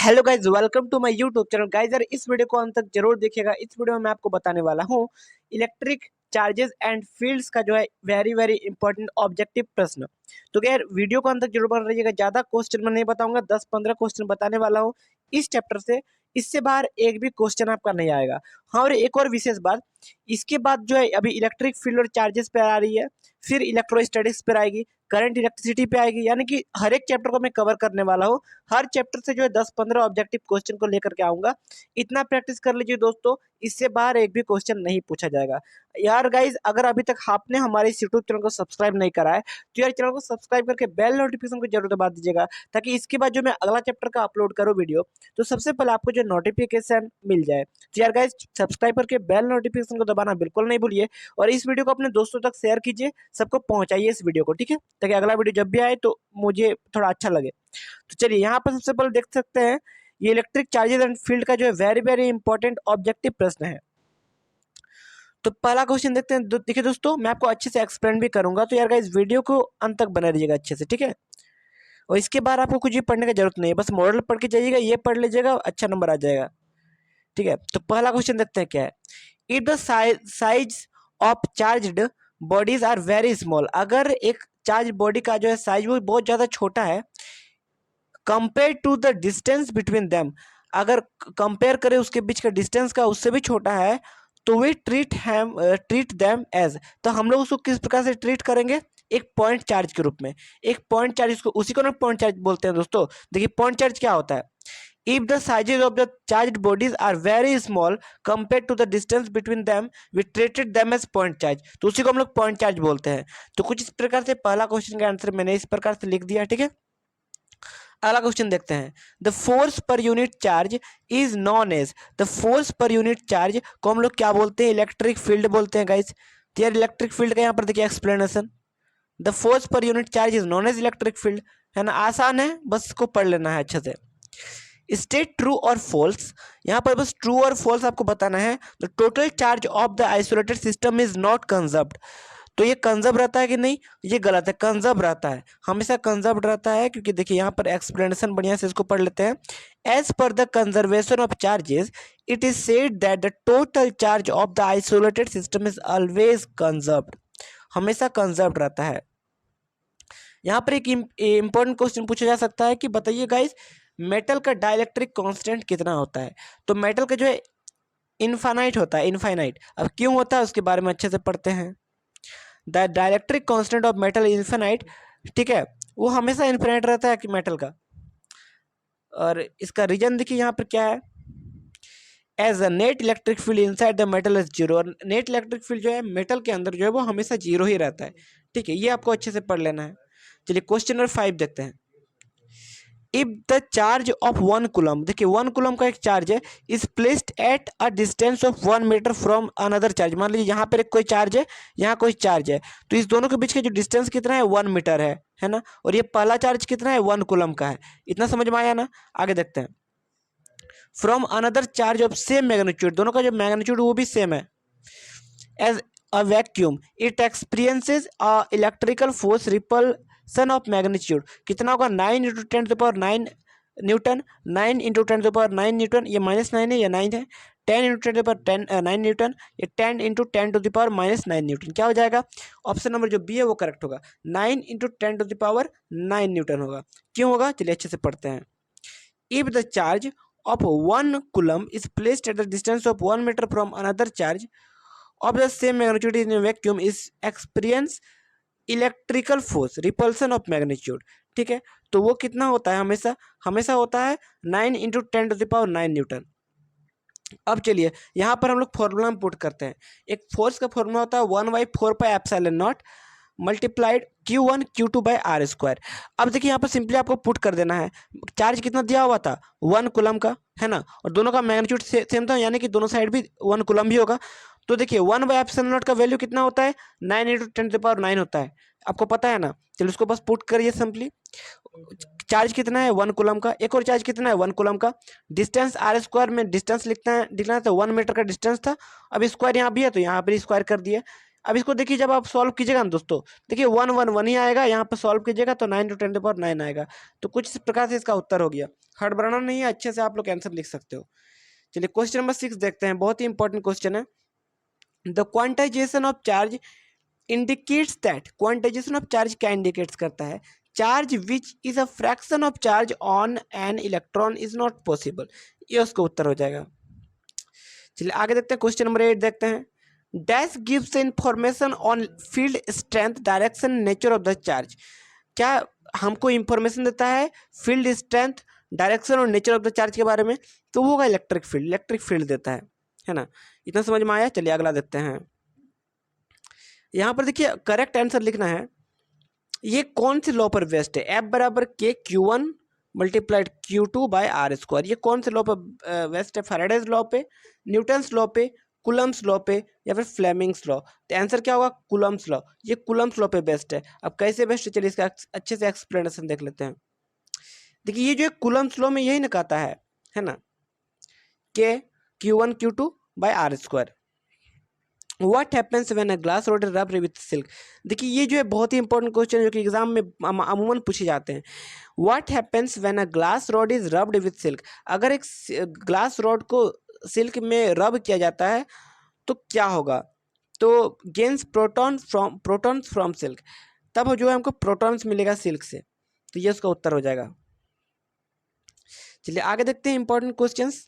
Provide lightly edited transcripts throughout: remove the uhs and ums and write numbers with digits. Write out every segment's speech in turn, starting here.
Hello guys, welcome to my YouTube channel. Guys यार इस video को अंत तक जरूर देखिएगा। इस वीडियो में मैं आपको बताने वाला हूँ इलेक्ट्रिक चार्जेस एंड फील्ड्स का जो है वेरी वेरी इंपॉर्टेंट ऑब्जेक्टिव प्रश्न। तो यार वीडियो को अंत तक जरूर बन रहिएगा। ज़्यादा क्वेश्चन मैं नहीं बताऊंगा, 10-15 क्वेश्चन बताने वाला हूँ इस चैप्टर से। इससे बाहर एक भी क्वेश्चन आपका नहीं आएगा। हाँ, और एक और विशेष बात, इसके बाद जो है अभी इलेक्ट्रिक फील्ड और चार्जेस पे आ रही है, फिर इलेक्ट्रोस्टैटिक्स पे आएगी, करंट इलेक्ट्रिसिटी पे आएगी। यानी कि हर एक चैप्टर को मैं कवर करने वाला हूँ। हर चैप्टर से जो है 10-15 ऑब्जेक्टिव क्वेश्चन को लेकर के आऊंगा। इतना प्रैक्टिस कर लीजिए दोस्तों, इससे बाहर एक भी क्वेश्चन नहीं पूछा जाएगा। यार गाइज, अगर अभी तक आपने हमारे इस यूट्यूब चैनल को सब्सक्राइब नहीं करा है तो यार चैनल को सब्सक्राइब करके बेल नोटिफिकेशन को जरूर दबा दीजिएगा, ताकि इसके बाद जो मैं अगला चैप्टर का अपलोड करूँ वीडियो, तो सबसे पहले आपको जो नोटिफिकेशन मिल जाए। तो यार गाइज, सब्सक्राइब करके बेल नोटिफिकेशन को दबाना बिल्कुल नहीं भूलिए, और इस वीडियो को अपने दोस्तों तक शेयर कीजिए, सबको पहुंचाइए इस वीडियो को, ठीक है, ताकि अगला वीडियो जब भी आए तो मुझे थोड़ा अच्छा लगे। तो चलिए यहाँ पर सबसे पहले देख सकते हैं, ये इलेक्ट्रिक चार्जेस एंड फील्ड का जो है वेरी वेरी इंपॉर्टेंट ऑब्जेक्टिव प्रश्न है। तो पहला क्वेश्चन देखते हैं। देखिए दोस्तों, मैं आपको अच्छे से एक्सप्लेन भी करूंगा, तो यार गाइस वीडियो को अंत तक बना रहिएगा अच्छे से, ठीक है। और इसके बाद आपको कुछ भी पढ़ने की जरूरत नहीं है, बस मॉडल पढ़ के जाइएगा, ये पढ़ लीजिएगा, अच्छा नंबर आ जाएगा, ठीक है। तो पहला क्वेश्चन देखते हैं क्या है। If the size of charged bodies are very small, अगर एक चार्ज बॉडी का जो है साइज वो बहुत ज्यादा छोटा है, compare to the distance between them, अगर कंपेयर करें उसके बीच का डिस्टेंस का उससे भी छोटा है, तो वी ट्रीट देम एज, तो हम लोग उसको किस प्रकार से ट्रीट करेंगे, एक पॉइंट चार्ज के रूप में। एक पॉइंट चार्ज, उसको उसी को ना पॉइंट चार्ज बोलते हैं दोस्तों। देखिए पॉइंट चार्ज क्या होता है। If the sizes of the charge bodies are very small compare to the distance between them, we treated them as point charge, तो उसी को हम लोग पॉइंट चार्ज बोलते हैं। तो कुछ इस प्रकार से पहला क्वेश्चन का आंसर मैंने इस प्रकार से लिख दिया, ठीक है। अगला क्वेश्चन देखते हैं। The force per unit charge is known as, the force per unit charge को हम लोग क्या बोलते हैं, इलेक्ट्रिक फील्ड बोलते हैं गाइस। तो यार इलेक्ट्रिक फील्ड का यहाँ पर देखिए explanation, the force per unit charge is known as electric field, है ना, आसान है, बस इसको पढ़ लेना है अच्छे से। स्टेट ट्रू और फॉल्स, यहाँ पर बस ट्रू और फॉल्स आपको बताना है। The total charge of the isolated system is not conserved, तो ये कंजर्व रहता है कि नहीं, ये गलत है, कंजर्व रहता है, हमेशा कंजर्व रहता है, क्योंकि देखिए यहाँ पर एक्सप्लेनेशन बढ़िया से इसको पढ़ लेते हैं। As per the conservation of charges it is said that the total charge of the isolated system is always conserved, हमेशा कंजर्व रहता है। यहाँ पर एक इंपॉर्टेंट क्वेश्चन पूछा जा सकता है कि बताइए गाइस, मेटल का डाइलेक्ट्रिक कांस्टेंट कितना होता है। तो मेटल का जो है इनफाइनाइट होता है, इनफाइनाइट। अब क्यों होता है उसके बारे में अच्छे से पढ़ते हैं। The dielectric constant of metal infinite, ठीक है, वो हमेशा इन्फिनाइट रहता है कि मेटल का। और इसका रीजन देखिए यहाँ पर क्या है, as a net electric field inside the metal is zero, और नेट इलेक्ट्रिक फील्ड जो है मेटल के अंदर जो है वो हमेशा जीरो ही रहता है, ठीक है, ये आपको अच्छे से पढ़ लेना है। चलिए क्वेश्चन नंबर 5 देखते हैं। If the charge of 1 coulomb, देखिए 1 कूलम का एक चार्ज है, is placed at a distance of 1 metre from another charge, मान लीजिए यहाँ पर एक कोई चार्ज है, यहाँ कोई चार्ज है, तो इस दोनों के बीच का जो डिस्टेंस कितना है, 1 मीटर है ना, और ये पहला चार्ज कितना है, 1 कूलम का है। इतना समझ में आया ना। आगे देखते हैं। From another charge of same magnitude, दोनों का जो मैग्नीट्यूड वो भी सेम है। As a vacuum it experiences a electrical force repulsion of magnitude, कितना होगा, 9 इंटू 10⁹ न्यूटन, 9 इंटू 10⁹ न्यूटन, ये -9 है, ये 9 है। 10 इंटू 10⁹9 न्यूटन, ये 10 इंटू 10⁻⁻9 न्यूटन, क्या हो जाएगा, ऑप्शन नंबर जो बी है वो करेक्ट होगा, 9 इंटू 10⁻9 न्यूटन होगा। क्यों होगा, चलिए अच्छे से पढ़ते हैं। If the charge of 1 coulomb is placed at the distance of 1 meter from another charge of the same magnitude in a vacuum is experience electrical force repulsion of magnitude, ठीक है। तो वो कितना होता है, हमेशा हमेशा होता है 9 इंटू 10⁹9 न्यूटन। अब चलिए यहाँ पर हम लोग फॉर्मूला में पुट करते हैं। एक फोर्स का फॉर्मूला होता है 1/4πε0 मल्टीप्लाइड Q1 Q2/r²। अब देखिए यहाँ पर सिंपली आपको पुट कर देना है। चार्ज कितना दिया हुआ था, 1 कूलम का, है ना, और दोनों का मैग्नीट्यूड सेम था, यानी कि दोनों साइड भी 1 कूलम भी होगा। तो देखिए 1/ε0 का वैल्यू कितना होता है, 9 इंटू 10⁹9 होता है, आपको पता है ना। चलिए उसको बस पुट करिए सिंपली। चार्ज कितना है, 1 कूलम का, एक और चार्ज कितना है, 1 कूलम का। डिस्टेंस r² में डिस्टेंस लिखना है तो 1 मीटर का डिस्टेंस था, अब स्क्वायर यहाँ भी है तो यहाँ पर स्क्वायर कर दिया। अब इसको देखिए, जब आप सॉल्व कीजिएगा ना दोस्तों, देखिए 1 1 1 ही आएगा, यहाँ पर सॉल्व कीजिएगा तो 9 × 10⁻9 आएगा। तो कुछ इस प्रकार से इसका उत्तर हो गया। हड़बड़ाना नहीं है, अच्छे से आप लोग आंसर लिख सकते हो। चलिए क्वेश्चन नंबर 6 देखते हैं, बहुत ही इंपॉर्टेंट क्वेश्चन है। The quantization of charge indicates that, quantization of charge क्या इंडिकेट्स करता है? Charge which is a fraction of charge on an electron is not possible, ये उसका उत्तर हो जाएगा। चलिए आगे देखते हैं, क्वेश्चन नंबर 8 देखते हैं। Dash gives information on field strength, direction, nature of the charge, क्या हमको इंफॉर्मेशन देता है फील्ड स्ट्रेंथ, डायरेक्शन और नेचर ऑफ द चार्ज के बारे में? तो वो होगा इलेक्ट्रिक फील्ड, इलेक्ट्रिक फील्ड देता है ना। इतना समझ में आया? चलिए अगला देखते हैं। यहाँ पर देखिए करेक्ट आंसर लिखना है, ये कौन से लॉ पर बेस्ड है? F बराबर के Q1 multiplied Q2 by r square, ये कौन से लॉ पर बेस्ड है? फैराडेज लॉ पे, न्यूटन्स लॉ पे, कुलम्स लॉ पे, या फिर फ्लेमिंग्स लॉ? तो आंसर क्या होगा? कुलम्स लॉ, ये कुलम्स लॉ पे बेस्ड है। अब कैसे बेस्ट है, चलिए इसका अच्छे से एक्सप्लेनेशन देख लेते हैं। देखिए ये जो कुलम्स लॉ में यही ना कहता है ना, k Q1 Q2 by r square. What happens when a glass rod is rubbed with silk? देखिए ये जो है बहुत ही इंपॉर्टेंट क्वेश्चन है, जो कि एग्जाम में अमूमन पूछे जाते हैं। What happens when a glass rod is rubbed with silk? अगर एक ग्लास रॉड को सिल्क में रब किया जाता है तो क्या होगा? तो गेन्स प्रोटॉन्स फ्रॉम सिल्क, तब जो है हमको प्रोटॉन्स मिलेगा सिल्क से, तो ये उसका उत्तर हो जाएगा। चलिए आगे देखते हैं इंपॉर्टेंट क्वेश्चंस।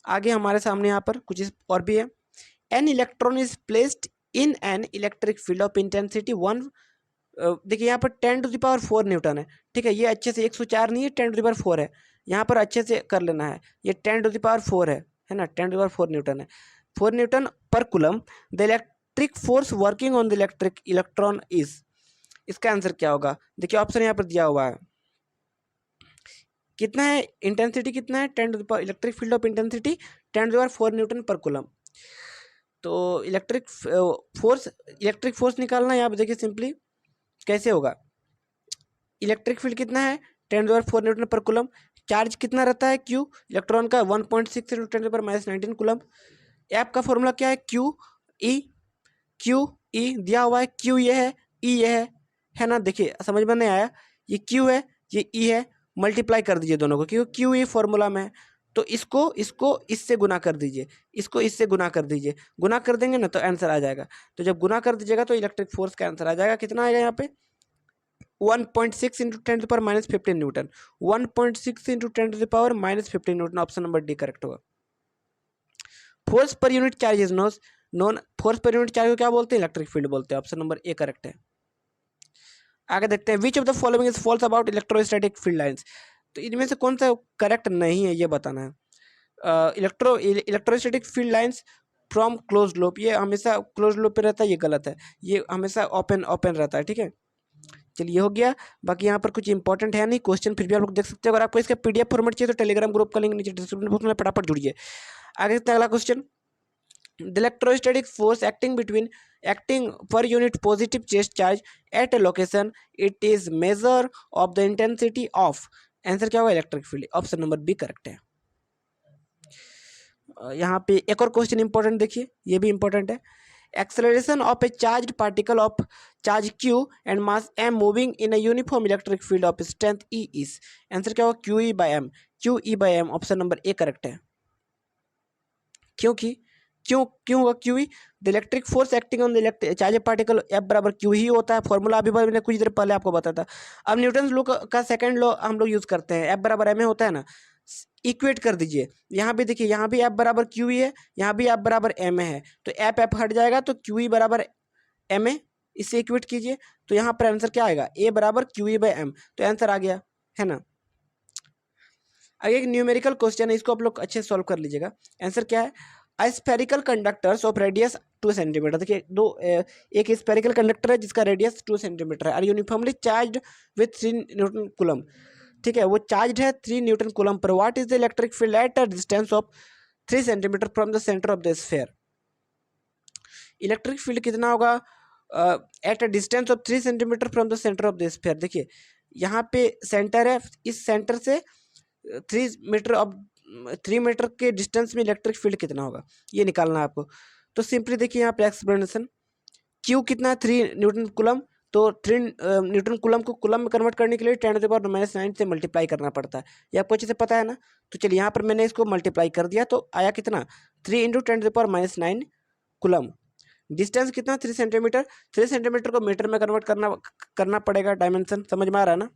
आगे हमारे सामने यहाँ पर कुछ और भी है। An electron is placed in an electric field of intensity 1, देखिए यहाँ पर 10⁴ न्यूटन है, ठीक है। ये अच्छे से 104 नहीं है, 10⁴ है, यहाँ पर अच्छे से कर लेना है। ये 10⁴ है ना, 10⁴ न्यूटन है, 4 न्यूटन पर coulomb. The electric force working on the electric electron is, इसका आंसर क्या होगा? देखिए ऑप्शन यहाँ पर दिया हुआ है, कितना है इंटेंसिटी, कितना है 10 electric field of intensity 10⁴ Newton पर कूलम। तो इलेक्ट्रिक फोर्स निकालना है। यहाँ पे देखिए सिंपली कैसे होगा, इलेक्ट्रिक फील्ड कितना है 10⁴ न्यूटन पर कूलम, चार्ज कितना रहता है Q इलेक्ट्रॉन का 1.6 × 10⁻19 कूलम। ऐप का फॉर्मूला क्या है? क्यू ई दिया हुआ है, Q ये है, E ये है ना। देखिए समझ में नहीं आया, ये Q है, ये E है, मल्टीप्लाई कर दीजिए दोनों को, क्योंकि Q E फॉर्मूला में है। तो इसको इससे गुना कर दीजिए, इसको इससे गुना कर दीजिए, गुना कर देंगे ना तो आंसर आ जाएगा। तो जब गुना कर दीजिएगा तो इलेक्ट्रिक फोर्स का आंसर आ जाएगा। कितना आएगा यहाँ पे? 1.6 × 10⁻15 newton, 1.6 × 10⁻15 newton. Option number D correct होगा। Force per unit charge is known, force per unit charge को क्या बोलते हैं? इलेक्ट्रिक फील्ड बोलते हैं। ऑप्शन नंबर ए करेक्ट है। आगे देखते हैं, which of the following is false about electrostatic field lines, तो इनमें से कौन सा करेक्ट नहीं है ये बताना है। Electrostatic field lines from close loop, ये हमेशा क्लोज लूप पे रहता है, ये गलत है, ये हमेशा ओपन रहता है, ठीक है। चलिए हो गया, बाकी यहाँ पर कुछ इंपॉर्टेंट है नहीं क्वेश्चन, फिर भी आप लोग देख सकते हो। अगर आपको इसका PDF फॉर्मेट चाहिए तो टेलीग्राम ग्रुप का लिंक नीचे डिस्क्रिप्शन बॉक्स में फटाफट जुड़िए। आगे अगला question, the electrostatic force acting per unit positive charge at a location, it is measure of the intensity of, answer क्या होगा? Electric field. Option number B correct है। यहाँ पे एक और क्वेश्चन इंपॉर्टेंट देखिए, ये भी इंपॉर्टेंट है। Acceleration of A charge particle of charge Q and mass M moving in a uniform electric field of strength E is, answer क्या होगा? QE/m, QE/m। Option number A correct है। क्योंकि क्यों होगा QE? The electric force acting on the charge particle F बराबर Q ही होता है, formula अभी मैंने कुछ देर पहले आपको बताया था। अब न्यूटन लॉ का सेकंड लॉ हम लोग यूज करते हैं, F बराबर ma होता है ना, इक्वेट कर दीजिए। यहाँ भी देखिए, यहाँ भी F बराबर QE है, यहाँ भी F बराबर ma है, तो F हट जाएगा तो QE बराबर ma, इससे इक्वेट कीजिए तो यहाँ पर आंसर क्या आएगा? A बराबर QE/m, तो आंसर आ गया, है ना। आगे एक न्यूमेरिकल क्वेश्चन है, इसको आप लोग अच्छे से सॉल्व कर लीजिएगा। आंसर क्या है? Spherical conductors of radius 2 centimetre, देखिए एक स्फेरिकल कंडक्टर है जिसका रेडियस 2 सेंटीमीटर है, और uniformly charge with 3 Newton coulomb, ठीक है, वो चार्ज है 3 Newton coulomb per. What is the electric field at a distance of 3 centimetre from the centre of the sphere, electric field कितना होगा eight a distance of 3 centimetre from the centre of the sphere. देखिए यहाँ पे centre है, इस centre से 3 metre के distance में इलेक्ट्रिक फील्ड कितना होगा, ये निकालना है आपको। तो सिंपली देखिए यहाँ पे एक्सप्लेनेशन, क्यू कितना है 3 न्यूटन कूलम, तो 3 न्यूटन कूलम को कूलम में कन्वर्ट करने के लिए 10⁻⁹ से मल्टीप्लाई करना पड़ता है, ये आपको अच्छे से पता है ना। तो चलिए यहाँ पर मैंने इसको मल्टीप्लाई कर दिया तो आया कितना 3 × 10⁻⁹ कूलम। डिस्टेंस कितना 3 सेंटीमीटर, 3 सेंटीमीटर को मीटर में कन्वर्ट करना पड़ेगा, डायमेंशन समझ में आ रहा है ना,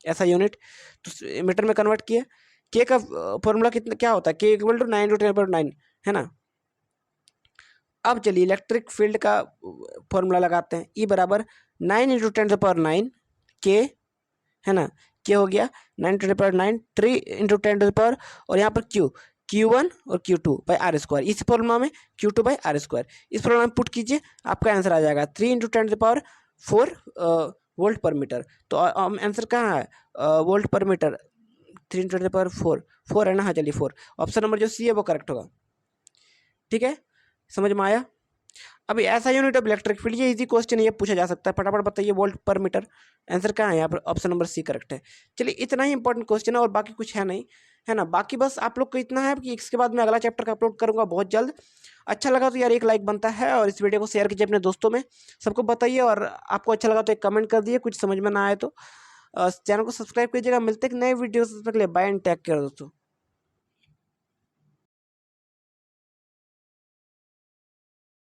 ऐसा यूनिट। तो मीटर में कन्वर्ट किया। के का फॉर्मूला कितना क्या होता है, के इक्वल टू 9 × 10⁻⁹ है ना। अब चलिए इलेक्ट्रिक फील्ड का फॉर्मूला लगाते हैं, ई बराबर 9 × 10⁹ के, है ना, क्या हो गया 9 × 10⁹ 3 × 10⁻, और यहाँ पर Q1 और Q2 बाई R²। इस फॉर्मूला में Q2 बाई R², इस फॉर्मूला में पुट कीजिए, आपका आंसर आ जाएगा 3 × 10⁴ वोल्ट पर मीटर। तो आंसर कहाँ है, वोल्ट पर मीटर, 3 × 10⁴, 4 है ना, हाँ चलिए 4, ऑप्शन नंबर जो सी है वो करेक्ट होगा। ठीक है, समझ में आया। अभी ऐसा यूनिट ऑफ इलेक्ट्रिक फील्ड, ये इजी क्वेश्चन ये पूछा जा सकता है, फटाफट बताइए वोल्ट पर मीटर, आंसर कहाँ है यहाँ पर, ऑप्शन नंबर सी करेक्ट है। चलिए इतना ही इंपॉर्टेंट क्वेश्चन है और बाकी कुछ है नहीं, है ना। बाकी बस आप लोग को इतना है कि इसके बाद मैं अगला चैप्टर का अपलोड करूंगा बहुत जल्द। अच्छा लगा तो यार एक लाइक बनता है, और इस वीडियो को शेयर कीजिए अपने दोस्तों में, सबको बताइए, और आपको अच्छा लगा तो एक कमेंट कर दिए, कुछ समझ में ना आए तो चैनल को सब्सक्राइब कीजिएगा। मिलते हैं नए वीडियो, तब तक के लिए बाय एंड टेक केयर दोस्तों।